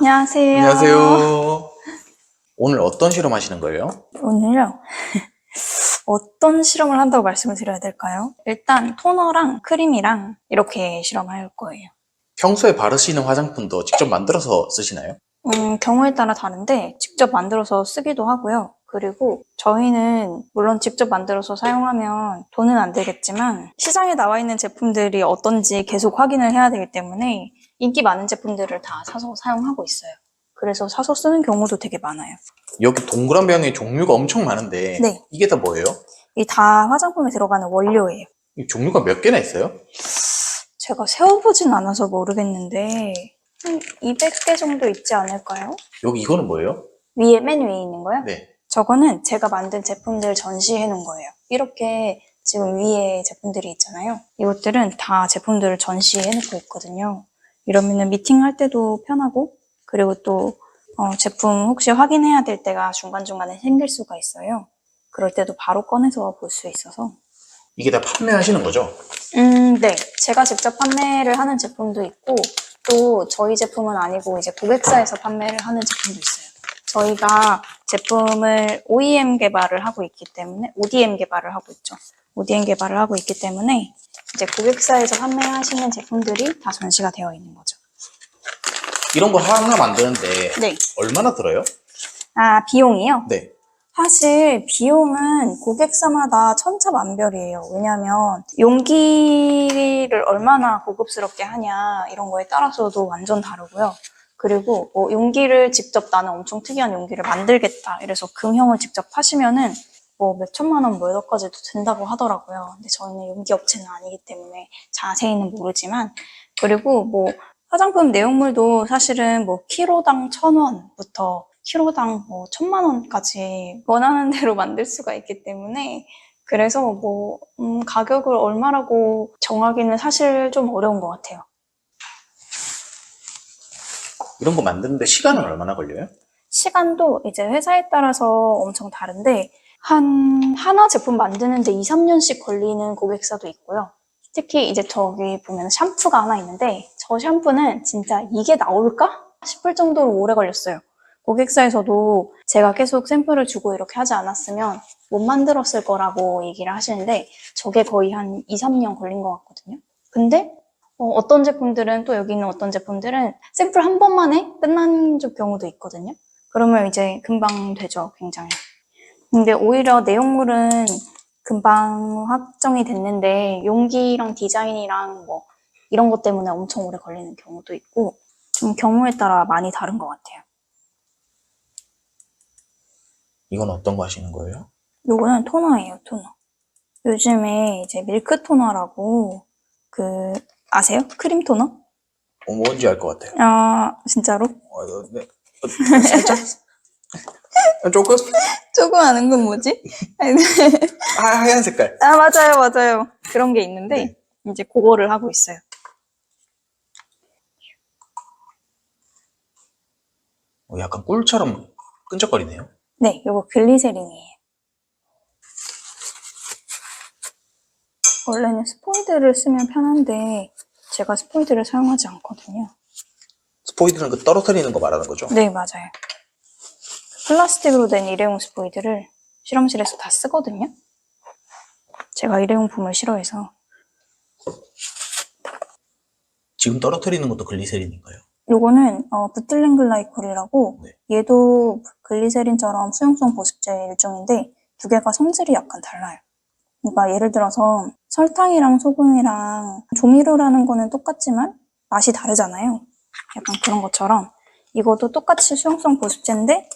안녕하세요. 안녕하세요. 오늘 어떤 실험 하시는 거예요? 오늘요. 어떤 실험을 한다고 말씀을 드려야 될까요? 일단 토너랑 크림이랑 이렇게 실험할 거예요. 평소에 바르시는 화장품도 직접 만들어서 쓰시나요? 경우에 따라 다른데 직접 만들어서 쓰기도 하고요. 그리고 저희는 물론 직접 만들어서 사용하면 돈은 안 들겠지만 시장에 나와 있는 제품들이 어떤지 계속 확인을 해야 되기 때문에 인기 많은 제품들을 다 사서 사용하고 있어요. 그래서 사서 쓰는 경우도 되게 많아요. 여기 동그란 병에 종류가 엄청 많은데 네. 이게 다 뭐예요? 이 다 화장품에 들어가는 원료예요. 이 종류가 몇 개나 있어요? 제가 세어보진 않아서 모르겠는데 한 200개 정도 있지 않을까요? 여기 이거는 뭐예요? 맨 위에 있는 거요? 네. 저거는 제가 만든 제품들 전시해 놓은 거예요. 이렇게 지금 위에 제품들이 있잖아요. 이것들은 다 제품들을 전시해 놓고 있거든요. 이러면은 미팅할 때도 편하고, 그리고 또 제품 혹시 확인해야 될 때가 중간중간에 생길 수가 있어요. 그럴 때도 바로 꺼내서 볼 수 있어서. 이게 다 판매하시는 거죠? 네. 제가 직접 판매를 하는 제품도 있고, 또 저희 제품은 아니고 이제 고객사에서 판매를 하는 제품도 있어요. 저희가 제품을 OEM 개발을 하고 있기 때문에, ODM 개발을 하고 있죠. ODM 개발을 하고 있기 때문에 이제 고객사에서 판매하시는 제품들이 다 전시가 되어 있는 거죠. 이런 거 하나 만드는데 네. 얼마나 들어요? 아, 비용이요? 네. 사실 비용은 고객사마다 천차만별이에요. 왜냐하면 용기를 얼마나 고급스럽게 하냐 이런 거에 따라서도 완전 다르고요. 그리고 뭐 용기를 직접 나는 엄청 특이한 용기를 만들겠다 이래서 금형을 직접 하시면은 뭐 몇 천만 원 뭐 여기까지도 된다고 하더라고요. 근데 저희는 용기 업체는 아니기 때문에 자세히는 모르지만, 그리고 뭐 화장품 내용물도 사실은 뭐 키로당 1,000원부터 키로당 뭐 1,000만 원까지 원하는 대로 만들 수가 있기 때문에, 그래서 뭐 가격을 얼마라고 정하기는 사실 좀 어려운 것 같아요. 이런 거 만드는데 시간은 얼마나 걸려요? 시간도 이제 회사에 따라서 엄청 다른데 하나 제품 만드는데 2, 3년씩 걸리는 고객사도 있고요. 특히 이제 저기 보면 샴푸가 하나 있는데 저 샴푸는 진짜 이게 나올까? 싶을 정도로 오래 걸렸어요. 고객사에서도 제가 계속 샘플을 주고 이렇게 하지 않았으면 못 만들었을 거라고 얘기를 하시는데 저게 거의 한 2, 3년 걸린 것 같거든요. 근데 어떤 제품들은, 또 여기 있는 어떤 제품들은 샘플 한 번만에 끝난 경우도 있거든요. 그러면 이제 금방 되죠, 굉장히. 근데 오히려 내용물은 금방 확정이 됐는데 용기랑 디자인이랑 뭐 이런 것 때문에 엄청 오래 걸리는 경우도 있고, 좀 경우에 따라 많이 다른 것 같아요. 이건 어떤 거 하시는 거예요? 요거는 토너예요, 토너. 요즘에 이제 밀크 토너라고, 아세요? 크림 토너? 뭔지 알 것 같아요. 아, 진짜로? 네. 살짝? 조금? 조금 아는 건 뭐지? 하얀 색깔. 아, 맞아요, 맞아요. 그런 게 있는데, 네. 이제 그거를 하고 있어요. 약간 꿀처럼 끈적거리네요. 네, 요거 글리세린이에요. 원래는 스포이드를 쓰면 편한데, 제가 스포이드를 사용하지 않거든요. 스포이드는 그 떨어뜨리는 거 말하는 거죠? 네, 맞아요. 플라스틱으로 된 일회용 스포이드를 실험실에서 다 쓰거든요. 제가 일회용품을 싫어해서. 지금 떨어뜨리는 것도 글리세린인가요? 요거는 부틸렌 글라이콜이라고, 네. 얘도 글리세린처럼 수용성 보습제 일종인데 두 개가 성질이 약간 달라요. 그러니까 예를 들어서 설탕이랑 소금이랑 조미료라는 거는 똑같지만 맛이 다르잖아요. 약간 그런 것처럼 이것도 똑같이 수용성 보습제인데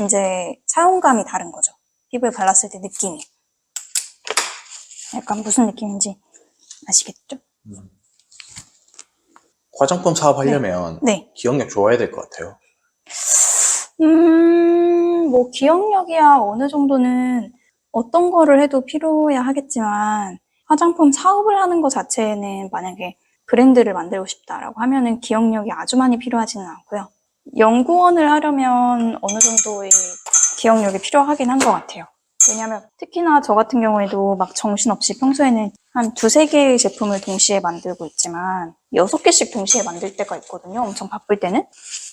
이제 사용감이 다른 거죠. 피부에 발랐을 때 느낌이. 약간 무슨 느낌인지 아시겠죠? 화장품 사업하려면 네. 기억력 좋아야 될 것 같아요. 뭐 기억력이야 어느 정도는 어떤 거를 해도 필요해야 하겠지만, 화장품 사업을 하는 것 자체는 만약에 브랜드를 만들고 싶다라고 하면은 기억력이 아주 많이 필요하지는 않고요. 연구원을 하려면 어느 정도의 기억력이 필요하긴 한 것 같아요. 왜냐면 특히나 저 같은 경우에도 막 정신없이 평소에는 한 두세 개의 제품을 동시에 만들고 있지만 6개씩 동시에 만들 때가 있거든요. 엄청 바쁠 때는.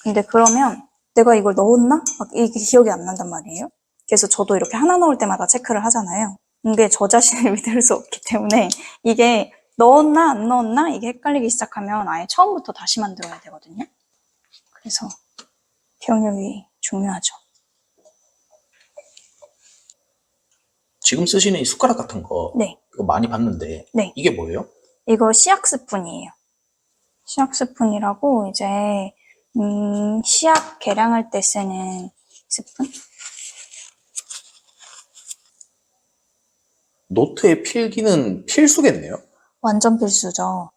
근데 그러면 내가 이걸 넣었나? 막 이게 기억이 안 난단 말이에요. 그래서 저도 이렇게 하나 넣을 때마다 체크를 하잖아요. 근데 저 자신을 믿을 수 없기 때문에 이게 넣었나 안 넣었나 이게 헷갈리기 시작하면 아예 처음부터 다시 만들어야 되거든요. 그래서 기억력이 중요하죠. 지금 쓰시는 이 숟가락 같은 거 네. 이거 많이 봤는데 네. 이게 뭐예요? 이거 시약 스푼이에요. 시약 스푼이라고 이제 시약 계량할 때 쓰는 스푼? 노트의 필기는 필수겠네요. 완전 필수죠.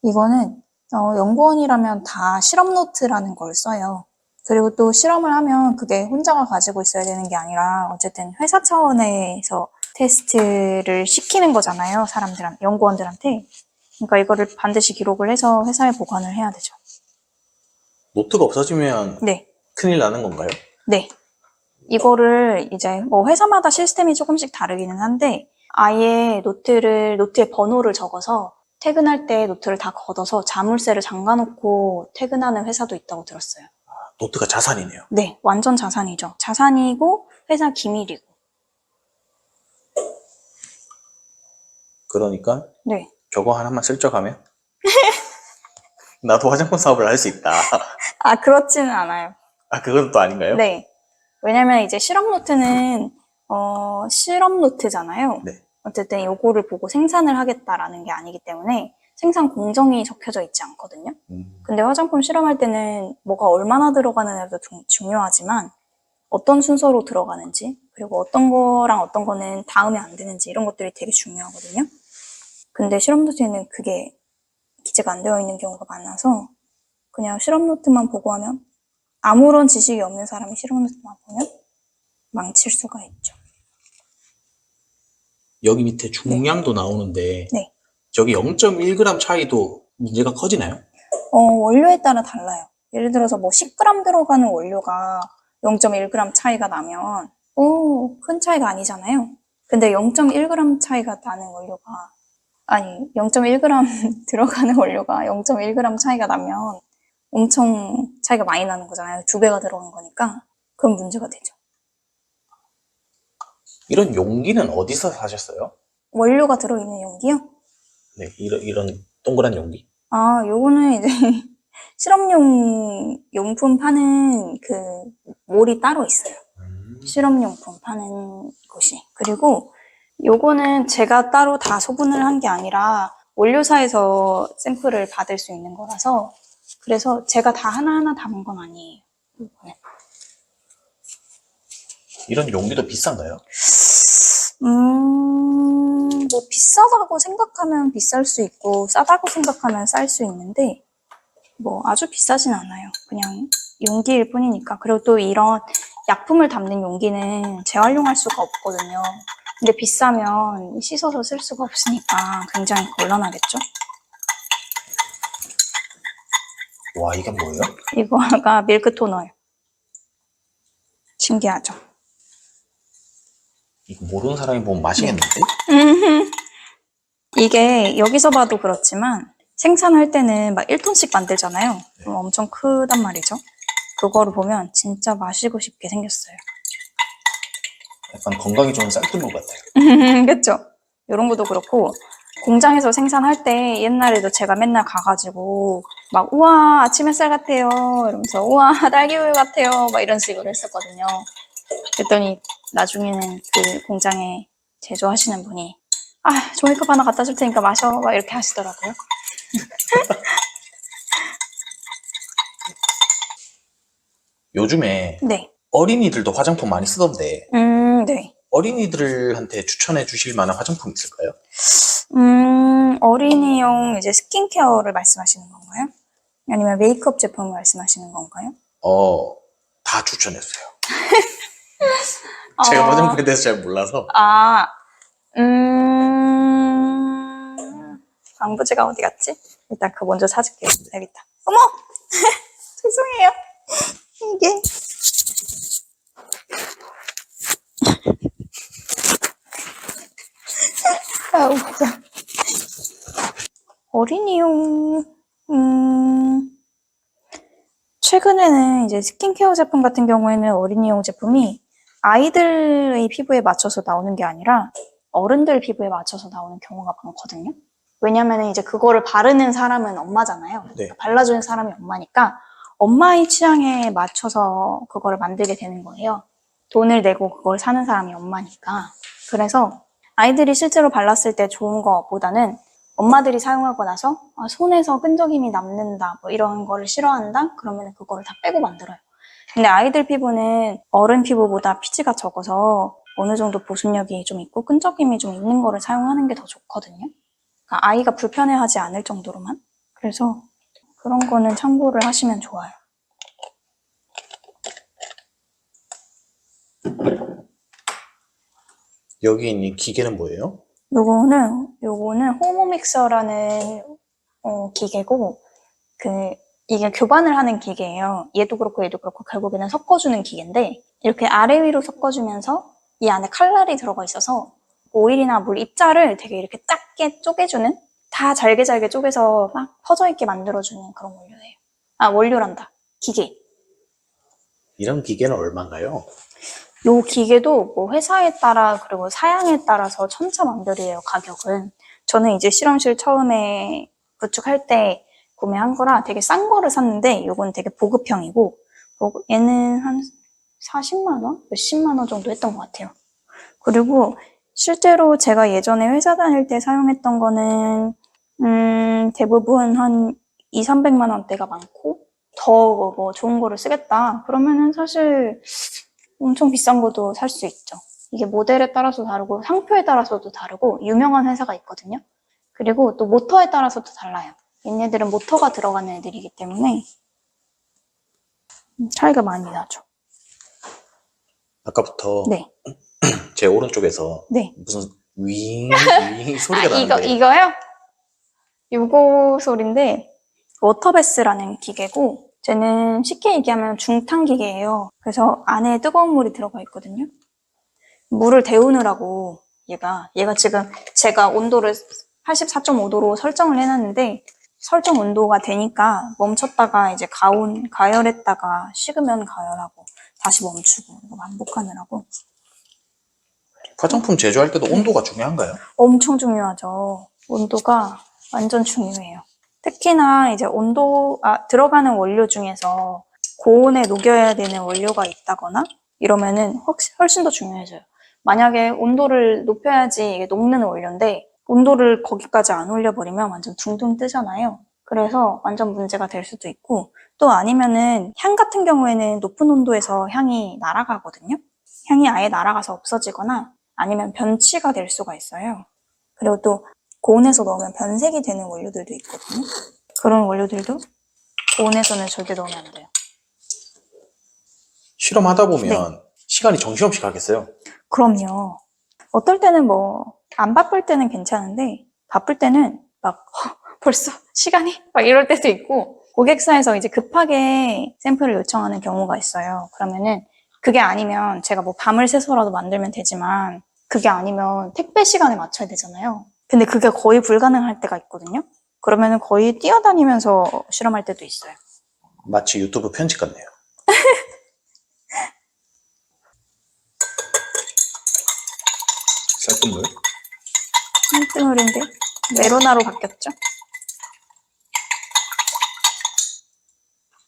이거는 연구원이라면 다 실험 노트라는 걸 써요. 그리고 또 실험을 하면 그게 혼자가 가지고 있어야 되는 게 아니라 어쨌든 회사 차원에서 테스트를 시키는 거잖아요. 연구원들한테. 그러니까 이거를 반드시 기록을 해서 회사에 보관을 해야 되죠. 노트가 없어지면 네. 큰일 나는 건가요? 네. 이거를 이제 뭐 회사마다 시스템이 조금씩 다르기는 한데 아예 노트에 번호를 적어서 퇴근할 때 노트를 다 걷어서 자물쇠를 잠가놓고 퇴근하는 회사도 있다고 들었어요. 노트가 자산이네요. 네, 완전 자산이죠. 자산이고 회사 기밀이고. 그러니까 네. 저거 하나만 슬쩍 하면 나도 화장품 사업을 할 수 있다. 아, 그렇지는 않아요. 아, 그건 또 아닌가요? 네. 왜냐면 이제 실험 노트는 실험 노트잖아요. 네. 어쨌든 요거를 보고 생산을 하겠다라는 게 아니기 때문에 생산 공정이 적혀져 있지 않거든요. 근데 화장품 실험할 때는 뭐가 얼마나 들어가느냐도 중요하지만 어떤 순서로 들어가는지 그리고 어떤 거랑 어떤 거는 닿으면 안 되는지 이런 것들이 되게 중요하거든요. 근데 실험 노트에는 그게 기재가 안 되어 있는 경우가 많아서 그냥 실험 노트만 보고 하면 아무런 지식이 없는 사람이 실험 노트만 보면 망칠 수가 있죠. 여기 밑에 중량도 나오는데 네. 저기 0.1g 차이도 문제가 커지나요? 원료에 따라 달라요. 예를 들어서 뭐 10g 들어가는 원료가 0.1g 차이가 나면 큰 차이가 아니잖아요. 근데 0.1g 차이가 나는 원료가 0.1g 들어가는 원료가 0.1g 차이가 나면 엄청 차이가 많이 나는 거잖아요. 2배가 들어간 거니까. 그럼 문제가 되죠. 이런 용기는 어디서 사셨어요? 원료가 들어있는 용기요? 네, 이런 동그란 용기. 요거는 이제 실험용 용품 파는 그 몰이 따로 있어요. 실험용품 파는 곳이. 그리고 요거는 제가 따로 다 소분을 한 게 아니라 원료사에서 샘플을 받을 수 있는 거라서 그래서 제가 다 하나하나 담은 건 아니에요. 요거는. 이런 용기도 비싼가요? 뭐 비싸다고 생각하면 비쌀 수 있고 싸다고 생각하면 쌀 수 있는데 뭐 아주 비싸진 않아요. 그냥 용기일 뿐이니까. 그리고 또 이런 약품을 담는 용기는 재활용할 수가 없거든요. 근데 비싸면 씻어서 쓸 수가 없으니까 굉장히 곤란하겠죠? 와, 이게 뭐예요? 이거가 밀크 토너예요. 신기하죠? 이거 모르는 사람이 보면 마시겠는데? 이게 여기서 봐도 그렇지만 생산할 때는 막 1톤씩 만들잖아요. 그럼 엄청 크단 말이죠. 그거를 보면 진짜 마시고 싶게 생겼어요. 약간 건강에 좋은 쌀뜨물 같아요. 그쵸? 이런 것도 그렇고 공장에서 생산할 때 옛날에도 제가 맨날 가가지고 막 우와 아침 햇살 같아요 이러면서 우와 딸기우유 같아요 막 이런 식으로 했었거든요. 그랬더니 나중에는 그 공장에 제조하시는 분이 종이컵 하나 갖다 줄 테니까 마셔 막 이렇게 하시더라고요. 요즘에 네. 어린이들도 화장품 많이 쓰던데 네. 어린이들한테 추천해 주실 만한 화장품 있을까요? 어린이용 이제 스킨케어를 말씀하시는 건가요? 아니면 메이크업 제품을 말씀하시는 건가요? 다 추천했어요. 제가 화장품에 대해서 잘 몰라서. 방부제가 어디 갔지? 일단 그거 먼저 사줄게요. 여기 있다. 어머! 죄송해요. 이게. 아우, 자. 어린이용, 최근에는 이제 스킨케어 제품 같은 경우에는 어린이용 제품이 아이들의 피부에 맞춰서 나오는 게 아니라 어른들 피부에 맞춰서 나오는 경우가 많거든요. 왜냐면 이제 그거를 바르는 사람은 엄마잖아요. 네. 발라주는 사람이 엄마니까 엄마의 취향에 맞춰서 그거를 만들게 되는 거예요. 돈을 내고 그걸 사는 사람이 엄마니까. 그래서 아이들이 실제로 발랐을 때 좋은 거보다는 엄마들이 사용하고 나서 손에서 끈적임이 남는다 뭐 이런 거를 싫어한다? 그러면 그거를 다 빼고 만들어요. 근데 아이들 피부는 어른 피부보다 피지가 적어서 어느 정도 보습력이 좀 있고 끈적임이 좀 있는 거를 사용하는 게 더 좋거든요. 그러니까 아이가 불편해하지 않을 정도로만. 그래서 그런 거는 참고를 하시면 좋아요. 여기 있는 기계는 뭐예요? 요거는 호모믹서라는 기계고, 이게 교반을 하는 기계예요. 얘도 그렇고 얘도 그렇고 결국에는 섞어주는 기계인데, 이렇게 아래 위로 섞어주면서 이 안에 칼날이 들어가 있어서 오일이나 물 입자를 되게 이렇게 작게 쪼개주는, 다 잘게 쪼개서 막 퍼져있게 만들어주는 그런 원료예요. 원료란다. 기계. 이런 기계는 얼마인가요? 요 기계도 뭐 회사에 따라 그리고 사양에 따라서 천차만별이에요, 가격은. 저는 이제 실험실 처음에 구축할 때 구매한 거라 되게 싼 거를 샀는데 요건 되게 보급형이고 얘는 한 40만 원? 몇십만 원 정도 했던 것 같아요. 그리고 실제로 제가 예전에 회사 다닐 때 사용했던 거는 대부분 한 2, 300만 원대가 많고 더 뭐 좋은 거를 쓰겠다. 그러면은 사실 엄청 비싼 것도 살 수 있죠. 이게 모델에 따라서 다르고 상표에 따라서도 다르고 유명한 회사가 있거든요. 그리고 또 모터에 따라서도 달라요. 얘네들은 모터가 들어가는 애들이기 때문에 차이가 많이 나죠. 아까부터 네. 제 오른쪽에서 네. 무슨 윙 소리가 나는데 이거요? 요거 소리인데 워터베스라는 기계고 쟤는 쉽게 얘기하면 중탕 기계예요. 그래서 안에 뜨거운 물이 들어가 있거든요. 물을 데우느라고 얘가 지금 제가 온도를 84.5도로 설정을 해놨는데 설정 온도가 되니까 멈췄다가 이제 가열했다가 식으면 가열하고 다시 멈추고 이거 반복하느라고. 화장품 제조할 때도 온도가 중요한가요? 엄청 중요하죠. 온도가 완전 중요해요. 특히나 이제 들어가는 원료 중에서 고온에 녹여야 되는 원료가 있다거나 이러면은 훨씬 더 중요해져요. 만약에 온도를 높여야지 이게 녹는 원료인데 온도를 거기까지 안 올려버리면 완전 둥둥 뜨잖아요. 그래서 완전 문제가 될 수도 있고 또 아니면은 향 같은 경우에는 높은 온도에서 향이 날아가거든요. 향이 아예 날아가서 없어지거나 아니면 변치가 될 수가 있어요. 그리고 또 고온에서 넣으면 변색이 되는 원료들도 있거든요. 그런 원료들도 고온에서는 절대 넣으면 안 돼요. 실험하다 보면 네. 시간이 정신없이 가겠어요. 그럼요. 어떨 때는 뭐 안 바쁠 때는 괜찮은데 바쁠 때는 막 벌써 시간이 막 이럴 때도 있고 고객사에서 이제 급하게 샘플을 요청하는 경우가 있어요. 그러면은 그게 아니면 제가 뭐 밤을 새서라도 만들면 되지만 그게 아니면 택배 시간에 맞춰야 되잖아요. 근데 그게 거의 불가능할 때가 있거든요. 그러면은 거의 뛰어다니면서 실험할 때도 있어요. 마치 유튜브 편집 같네요. 쌀뜨물. 쌀뜨물인데 메로나로 바뀌었죠?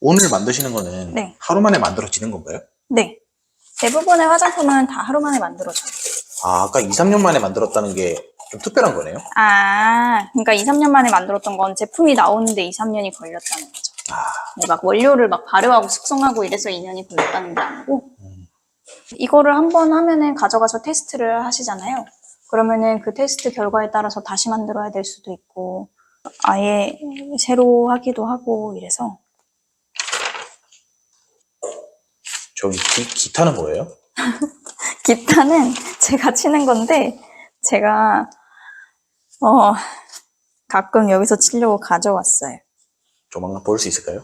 오늘 만드시는 거는 네. 하루 만에 만들어지는 건가요? 네. 대부분의 화장품은 다 하루 만에 만들어져요. 아까 2, 3년 만에 만들었다는 게 좀 특별한 거네요? 그러니까 2, 3년 만에 만들었던 건 제품이 나오는데 2, 3년이 걸렸다는 거죠. 네, 막 원료를 막 발효하고 숙성하고 이래서 2년이 걸렸다는 게 아니고 이거를 한번 하면은 가져가서 테스트를 하시잖아요. 그러면은 그 테스트 결과에 따라서 다시 만들어야 될 수도 있고 아예 새로 하기도 하고 이래서 저기 기타는 뭐예요? 기타는 제가 치는 건데 제가 가끔 여기서 치려고 가져왔어요. 조만간 볼 수 있을까요?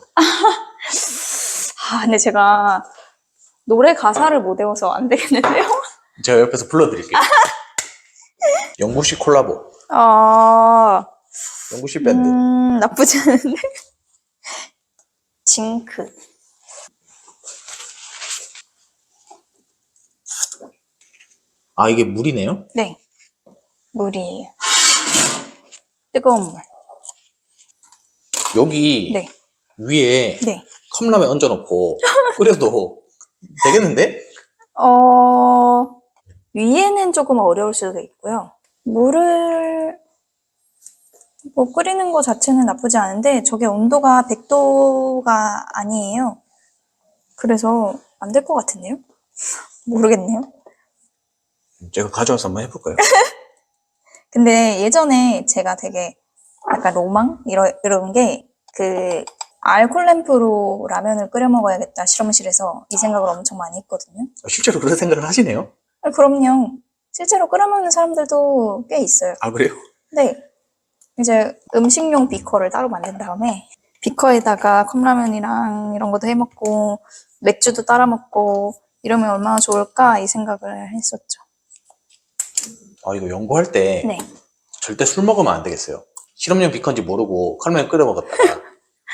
근데 제가 노래 가사를 못 외워서 안 되겠는데요? 제가 옆에서 불러드릴게요. 영국식 콜라보. 아, 연구 실패인데. 나쁘지 않은데? 징크. 아, 이게 물이네요? 네. 물이에요. 뜨거운 물. 여기 네. 위에 네. 컵라면 얹어놓고 끓여도 되겠는데? 위에는 조금 어려울 수도 있고요. 물을 뭐 끓이는 거 자체는 나쁘지 않은데 저게 온도가 100도가 아니에요. 그래서 안 될 것 같은데요? 모르겠네요. 제가 가져와서 한번 해볼까요? 근데 예전에 제가 되게 약간 로망? 이런 게 그 알콜 램프로 라면을 끓여 먹어야겠다 실험실에서 이 생각을 엄청 많이 했거든요. 실제로 그런 생각을 하시네요? 그럼요. 실제로 끓여 먹는 사람들도 꽤 있어요. 아, 그래요? 네. 이제 음식용 비커를 따로 만든 다음에 비커에다가 컵라면이랑 이런 것도 해 먹고 맥주도 따라 먹고 이러면 얼마나 좋을까 이 생각을 했었죠. 아, 이거 연구할 때 네. 절대 술 먹으면 안 되겠어요. 실험용 비컨지 모르고 컵라면 끓여 먹었다가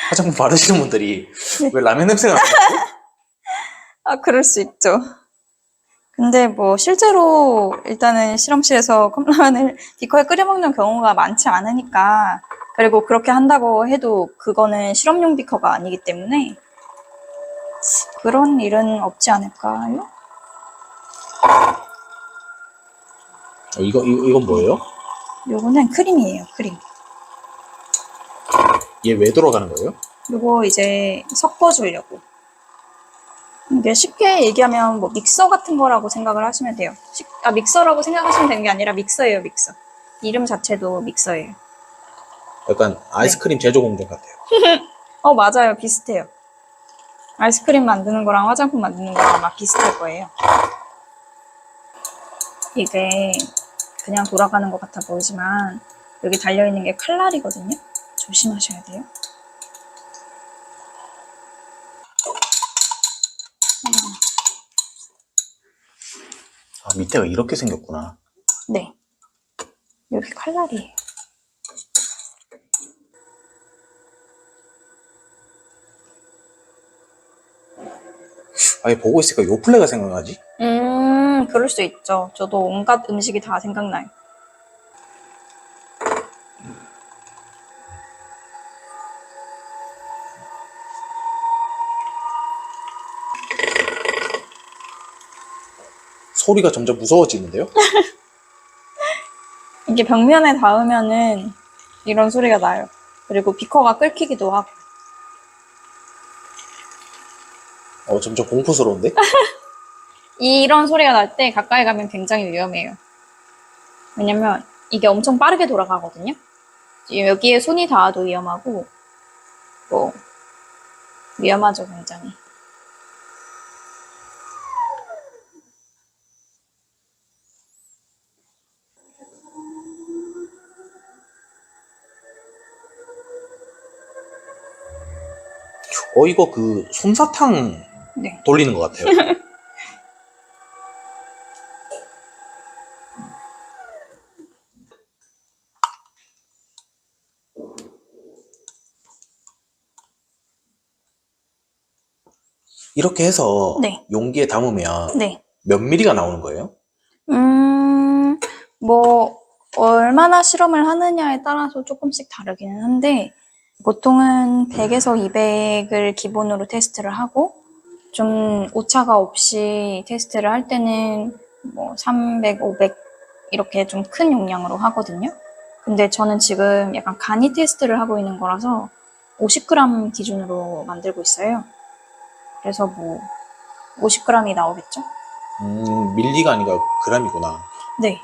화장품 바르시는 분들이 왜 라면 냄새가 나지? 그럴 수 있죠. 근데 뭐 실제로 일단은 실험실에서 컵라면을 비커에 끓여 먹는 경우가 많지 않으니까 그리고 그렇게 한다고 해도 그거는 실험용 비커가 아니기 때문에 그런 일은 없지 않을까요? 이건 뭐예요? 요거는 크림이에요, 크림. 얘 왜 들어가는 거예요? 요거 이제 섞어주려고. 이게 쉽게 얘기하면 뭐 믹서 같은 거라고 생각을 하시면 돼요. 믹서라고 생각하시면 되는 게 아니라 믹서예요, 믹서. 이름 자체도 믹서예요. 약간 아이스크림 제조 공장 같아요. 맞아요. 비슷해요. 아이스크림 만드는 거랑 화장품 만드는 거랑 아마 비슷할 거예요. 이게 그냥 돌아가는 것 같아 보이지만 여기 달려있는 게 칼날이거든요. 조심하셔야 돼요. 아, 밑에가 이렇게 생겼구나. 네. 여기 칼날이에요. 아예 보고 있으니까 요플레가 생각나지? 그럴 수 있죠. 저도 온갖 음식이 다 생각나요. 소리가 점점 무서워지는데요? 이게 벽면에 닿으면은 이런 소리가 나요. 그리고 비커가 끓기기도 하고. 점점 공포스러운데? 이런 소리가 날 때 가까이 가면 굉장히 위험해요. 왜냐면 이게 엄청 빠르게 돌아가거든요. 여기에 손이 닿아도 위험하고, 뭐, 위험하죠, 굉장히. 이거 그 솜사탕 네. 돌리는 것 같아요. 이렇게 해서 네. 용기에 담으면 네. 몇 미리가 나오는 거예요? 뭐, 얼마나 실험을 하느냐에 따라서 조금씩 다르기는 한데, 보통은 100에서 200을 기본으로 테스트를 하고, 좀 오차가 없이 테스트를 할 때는 뭐 300, 500 이렇게 좀 큰 용량으로 하거든요. 근데 저는 지금 약간 간이 테스트를 하고 있는 거라서 50g 기준으로 만들고 있어요. 그래서 뭐 50g이 나오겠죠? 밀리가 아니라 그람이구나. 네.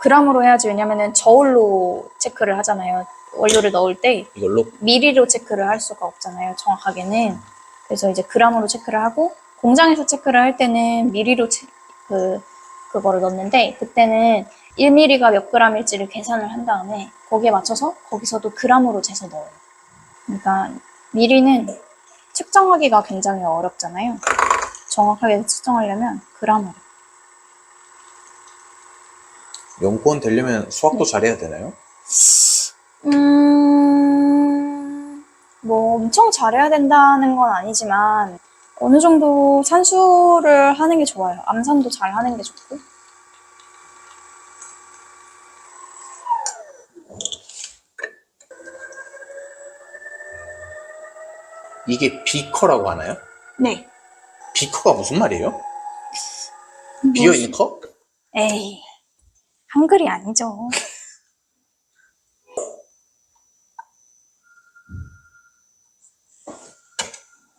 g으로 해야지. 왜냐면은 저울로 체크를 하잖아요. 원료를 넣을 때 이걸로? 미리로 체크를 할 수가 없잖아요. 정확하게는. 그래서 이제 g으로 체크를 하고 공장에서 체크를 할 때는 미리로 그거를 넣는데 그때는 1ml가 몇 g일지를 계산을 한 다음에 거기에 맞춰서 거기서도 g으로 재서 넣어요. 그러니까 미리는 측정하기가 굉장히 어렵잖아요. 정확하게 측정하려면 g으로. 연구원 되려면 수학도 잘해야 되나요? 뭐 엄청 잘해야 된다는 건 아니지만 어느 정도 산수를 하는 게 좋아요. 암산도 잘 하는 게 좋고. 이게 비커라고 하나요? 네. 비커가 무슨 말이에요? 비어있는 컵? 에이, 한글이 아니죠.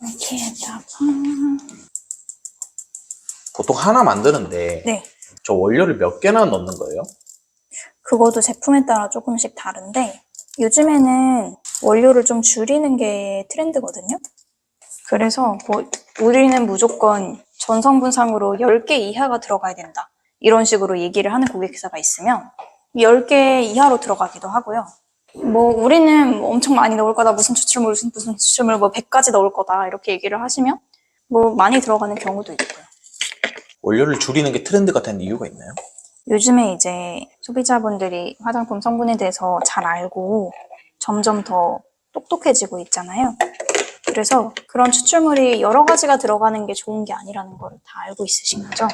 이렇게다가 보통 하나 만드는데 네. 저 원료를 몇 개나 넣는 거예요? 그것도 제품에 따라 조금씩 다른데 요즘에는 원료를 좀 줄이는 게 트렌드거든요. 그래서 뭐 우리는 무조건 전성분상으로 10개 이하가 들어가야 된다. 이런 식으로 얘기를 하는 고객사가 있으면 10개 이하로 들어가기도 하고요. 뭐 우리는 뭐 엄청 많이 넣을 거다. 무슨 추출물, 무슨 추출물 뭐 100가지 넣을 거다. 이렇게 얘기를 하시면 뭐 많이 들어가는 경우도 있고요. 원료를 줄이는 게 트렌드가 된 이유가 있나요? 요즘에 이제 소비자분들이 화장품 성분에 대해서 잘 알고 점점 더 똑똑해지고 있잖아요. 그래서 그런 추출물이 여러 가지가 들어가는 게 좋은 게 아니라는 걸 다 알고 있으신 거죠.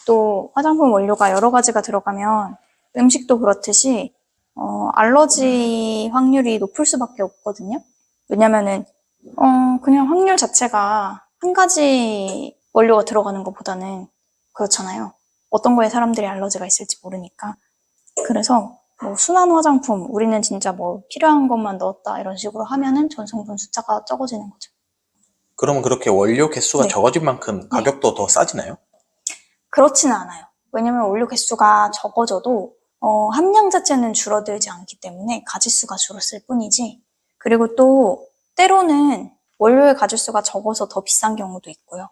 또 화장품 원료가 여러 가지가 들어가면 음식도 그렇듯이 알러지 확률이 높을 수밖에 없거든요. 왜냐면은 그냥 확률 자체가 한 가지 원료가 들어가는 것보다는 그렇잖아요. 어떤 거에 사람들이 알러지가 있을지 모르니까. 그래서 뭐 순한 화장품, 우리는 진짜 뭐 필요한 것만 넣었다 이런 식으로 하면은 전성분 숫자가 적어지는 거죠. 그러면 그렇게 원료 개수가 네. 적어진 만큼 가격도 더 싸지나요? 그렇지는 않아요. 왜냐면 원료 개수가 적어져도 함량 자체는 줄어들지 않기 때문에 가짓수가 줄었을 뿐이지. 그리고 또 때로는 원료의 가짓수가 적어서 더 비싼 경우도 있고요.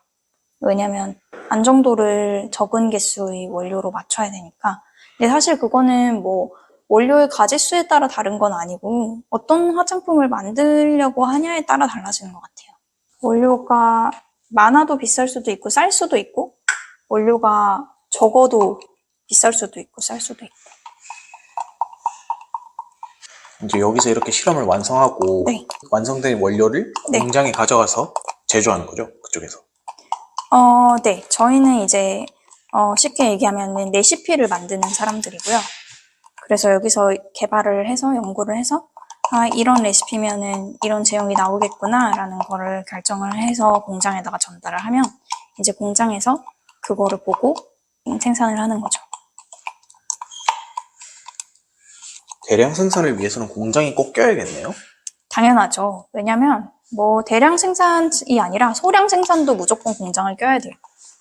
왜냐면 안정도를 적은 개수의 원료로 맞춰야 되니까. 근데 사실 그거는 뭐 원료의 가짓수에 따라 다른 건 아니고 어떤 화장품을 만들려고 하냐에 따라 달라지는 것 같아요. 원료가 많아도 비쌀 수도 있고 쌀 수도 있고 원료가 적어도 비쌀 수도 있고 쌀 수도 있고. 이제 여기서 이렇게 실험을 완성하고 네. 완성된 원료를 네. 공장에 가져가서 제조하는 거죠, 그쪽에서. 네. 저희는 이제 쉽게 얘기하면 레시피를 만드는 사람들이고요. 그래서 여기서 개발을 해서 연구를 해서 이런 레시피면은 이런 제형이 나오겠구나라는 거를 결정을 해서 공장에다가 전달을 하면 이제 공장에서 그거를 보고 생산을 하는 거죠. 대량 생산을 위해서는 공장이 꼭 껴야겠네요. 당연하죠. 왜냐면 뭐 대량 생산이 아니라 소량 생산도 무조건 공장을 껴야 돼요.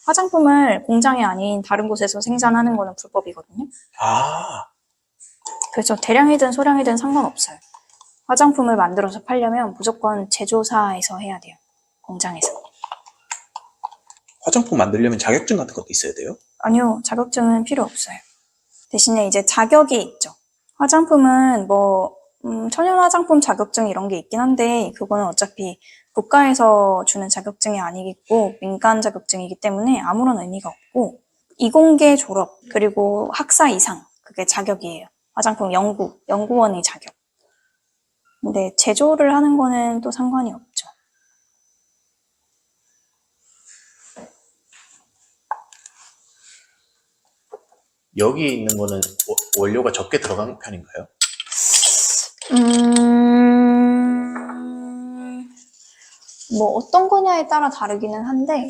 화장품을 공장이 아닌 다른 곳에서 생산하는 거는 불법이거든요. 아, 그래서 대량이든 소량이든 상관없어요. 화장품을 만들어서 팔려면 무조건 제조사에서 해야 돼요. 공장에서. 화장품 만들려면 자격증 같은 것도 있어야 돼요? 아니요, 자격증은 필요 없어요. 대신에 이제 자격이 있죠. 화장품은 뭐 천연 화장품 자격증 이런 게 있긴 한데 그거는 어차피 국가에서 주는 자격증이 아니겠고 민간 자격증이기 때문에 아무런 의미가 없고 이공계 졸업 그리고 학사 이상 그게 자격이에요. 화장품 연구원의 자격. 근데 제조를 하는 거는 또 상관이 없죠. 여기 있는 거는 원료가 적게 들어간 편인가요? 뭐 어떤 거냐에 따라 다르기는 한데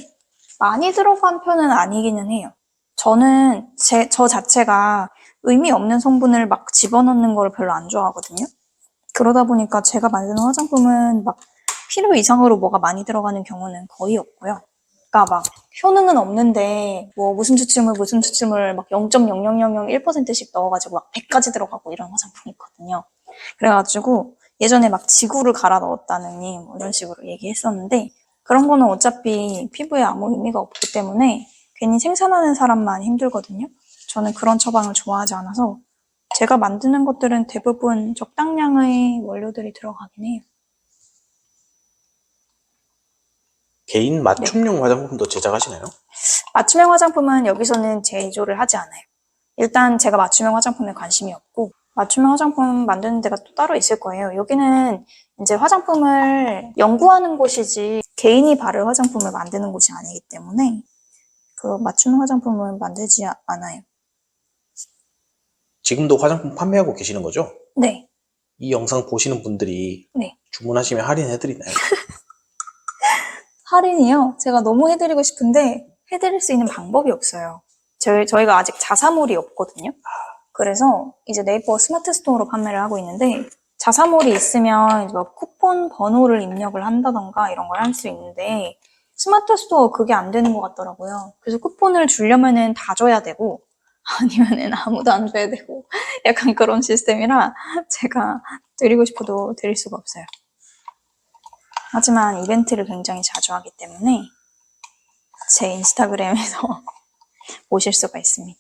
많이 들어간 편은 아니기는 해요. 저는 저 자체가 의미 없는 성분을 막 집어넣는 걸 별로 안 좋아하거든요. 그러다 보니까 제가 만드는 화장품은 막 필요 이상으로 뭐가 많이 들어가는 경우는 거의 없고요. 그러니까 막 효능은 없는데 뭐 무슨 추출물 막 0.00001%씩 넣어가지고 막 100가지 들어가고 이런 화장품이 있거든요. 그래가지고 예전에 막 지구를 갈아 넣었다느니 뭐 이런 식으로 얘기했었는데 그런 거는 어차피 피부에 아무 의미가 없기 때문에 괜히 생산하는 사람만 힘들거든요. 저는 그런 처방을 좋아하지 않아서 제가 만드는 것들은 대부분 적당량의 원료들이 들어가긴 해요. 개인 맞춤용 화장품도 제작하시나요? 맞춤형 화장품은 여기서는 제조를 하지 않아요. 일단 제가 맞춤형 화장품에 관심이 없고 맞춤형 화장품 만드는 데가 또 따로 있을 거예요. 여기는 이제 화장품을 연구하는 곳이지 개인이 바를 화장품을 만드는 곳이 아니기 때문에 그 맞춤형 화장품은 만들지 않아요. 지금도 화장품 판매하고 계시는 거죠? 네. 이 영상 보시는 분들이 네. 주문하시면 할인해드리나요? 할인이요? 제가 너무 해드리고 싶은데 해드릴 수 있는 방법이 없어요. 저희가 아직 자사몰이 없거든요. 그래서 이제 네이버 스마트 스토어로 판매를 하고 있는데 자사몰이 있으면 이제 뭐 쿠폰 번호를 입력을 한다던가 이런 걸 할 수 있는데 스마트 스토어 그게 안 되는 것 같더라고요. 그래서 쿠폰을 주려면은 다 줘야 되고 아니면은 아무도 안 줘야 되고 약간 그런 시스템이라 제가 드리고 싶어도 드릴 수가 없어요. 하지만 이벤트를 굉장히 자주 하기 때문에 제 인스타그램에서 보실 수가 있습니다.